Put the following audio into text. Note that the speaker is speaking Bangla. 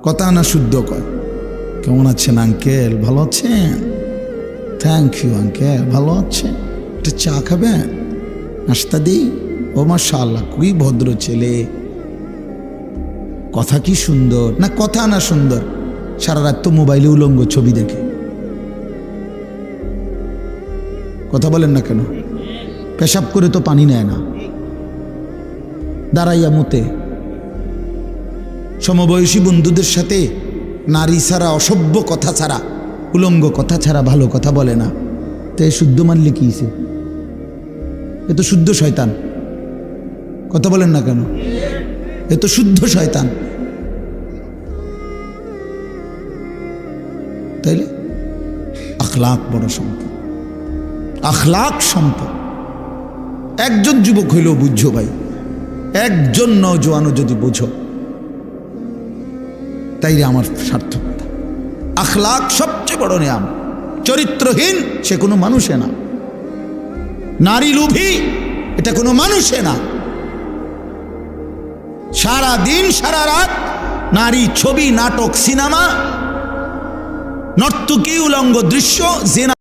কথা না শুদ্ধ কয়। কেমন আছেন আঙ্কেল? ভালো আছেন? Thank you uncle. ভালো আছেন? একটা চা খাবেন? নাস্তা দিই? ও মাশাআল্লাহ, খুবই ভদ্র ছেলে, কথা কি সুন্দর। না কথা না সুন্দর, সারা রাত তো মোবাইলে উলঙ্গ ছবি দেখে। কথা বলেন না কেন? পেশাব করে তো পানি নেয় না, দাঁড়াইয়া মুতে। সমবয়সী বন্ধুদের সাথে নারী ছাড়া, অসভ্য কথা ছাড়া, উলঙ্গ কথা ছাড়া ভালো কথা বলে না। তো এ শুদ্ধ মানলে কি হইছে? এ তো শুদ্ধ শয়তান। কথা বলেন না কেন? এ তো শুদ্ধ শয়তান। তাইলে আখলাক বড় সম্পদ, আখলাক সম্পদ। একজন যুবক হইলেও বুঝছো ভাই, একজন নওজোয়ানও যদি বুঝো, তাইলে আমার সার্থকতা। আখলাক সবচেয়ে বড় নিয়াম। চরিত্রহীন সে কোনো মানুষে না, নারী লোভী এটা কোনো মানুষে না। সারা দিন সারা রাত নারী ছবি, নাটক, সিনেমা, নর্তকী, উলঙ্গ দৃশ্য, জেনা।